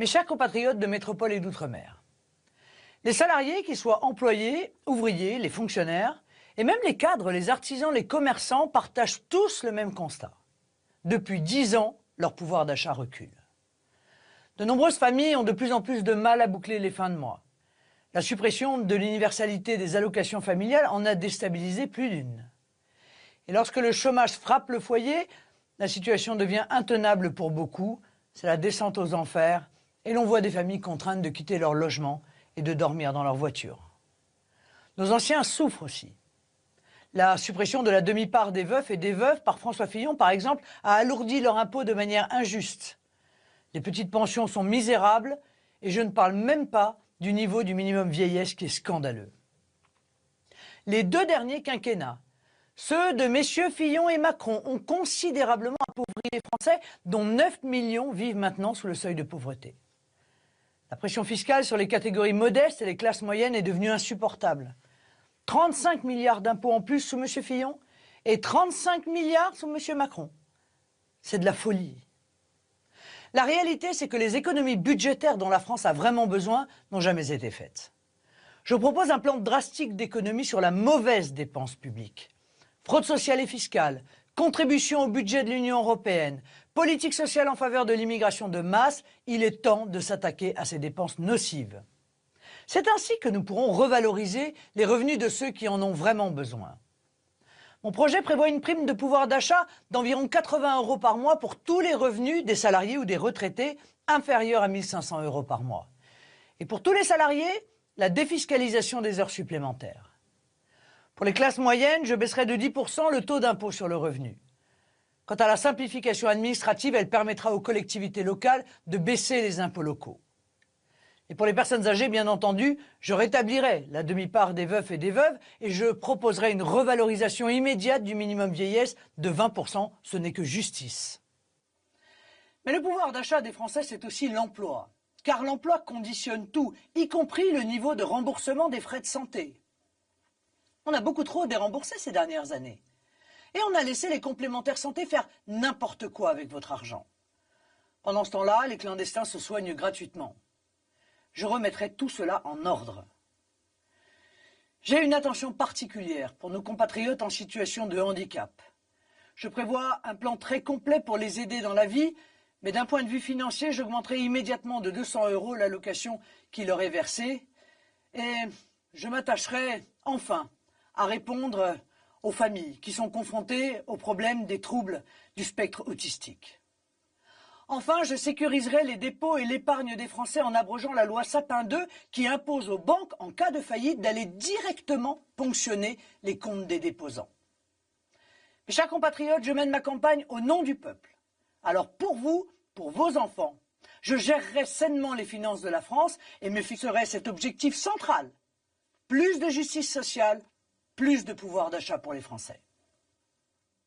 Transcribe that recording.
Mes chers compatriotes de métropole et d'outre-mer, les salariés, qu'ils soient employés, ouvriers, les fonctionnaires, et même les cadres, les artisans, les commerçants, partagent tous le même constat. Depuis 10 ans, leur pouvoir d'achat recule. De nombreuses familles ont de plus en plus de mal à boucler les fins de mois. La suppression de l'universalité des allocations familiales en a déstabilisé plus d'une. Et lorsque le chômage frappe le foyer, la situation devient intenable pour beaucoup, c'est la descente aux enfers, et l'on voit des familles contraintes de quitter leur logement et de dormir dans leur voiture. Nos anciens souffrent aussi. La suppression de la demi-part des veufs et des veuves par François Fillon, par exemple, a alourdi leur impôt de manière injuste. Les petites pensions sont misérables, et je ne parle même pas du niveau du minimum vieillesse qui est scandaleux. Les deux derniers quinquennats, ceux de messieurs Fillon et Macron, ont considérablement appauvri les Français, dont 9 millions vivent maintenant sous le seuil de pauvreté. La pression fiscale sur les catégories modestes et les classes moyennes est devenue insupportable. 35 milliards d'impôts en plus sous M. Fillon et 35 milliards sous M. Macron. C'est de la folie. La réalité, c'est que les économies budgétaires dont la France a vraiment besoin n'ont jamais été faites. Je propose un plan drastique d'économie sur la mauvaise dépense publique. Fraude sociale et fiscale, contribution au budget de l'Union européenne, politique sociale en faveur de l'immigration de masse, il est temps de s'attaquer à ces dépenses nocives. C'est ainsi que nous pourrons revaloriser les revenus de ceux qui en ont vraiment besoin. Mon projet prévoit une prime de pouvoir d'achat d'environ 80 € par mois pour tous les revenus des salariés ou des retraités inférieurs à 1 500 € par mois. Et pour tous les salariés, la défiscalisation des heures supplémentaires. Pour les classes moyennes, je baisserai de 10 % le taux d'impôt sur le revenu. Quant à la simplification administrative, elle permettra aux collectivités locales de baisser les impôts locaux. Et pour les personnes âgées, bien entendu, je rétablirai la demi-part des veufs et des veuves et je proposerai une revalorisation immédiate du minimum vieillesse de 20 %, ce n'est que justice. Mais le pouvoir d'achat des Français, c'est aussi l'emploi. Car l'emploi conditionne tout, y compris le niveau de remboursement des frais de santé. On a beaucoup trop déremboursé ces dernières années. Et on a laissé les complémentaires santé faire n'importe quoi avec votre argent. Pendant ce temps-là, les clandestins se soignent gratuitement. Je remettrai tout cela en ordre. J'ai une attention particulière pour nos compatriotes en situation de handicap. Je prévois un plan très complet pour les aider dans la vie, mais d'un point de vue financier, j'augmenterai immédiatement de 200 € l'allocation qui leur est versée. Et je m'attacherai enfin à répondre aux familles qui sont confrontées au problème des troubles du spectre autistique. Enfin, je sécuriserai les dépôts et l'épargne des Français en abrogeant la loi Sapin II qui impose aux banques, en cas de faillite, d'aller directement ponctionner les comptes des déposants. Mes chers compatriotes, je mène ma campagne au nom du peuple. Alors pour vous, pour vos enfants, je gérerai sainement les finances de la France et me fixerai cet objectif central. Plus de justice sociale, plus de pouvoir d'achat pour les Français.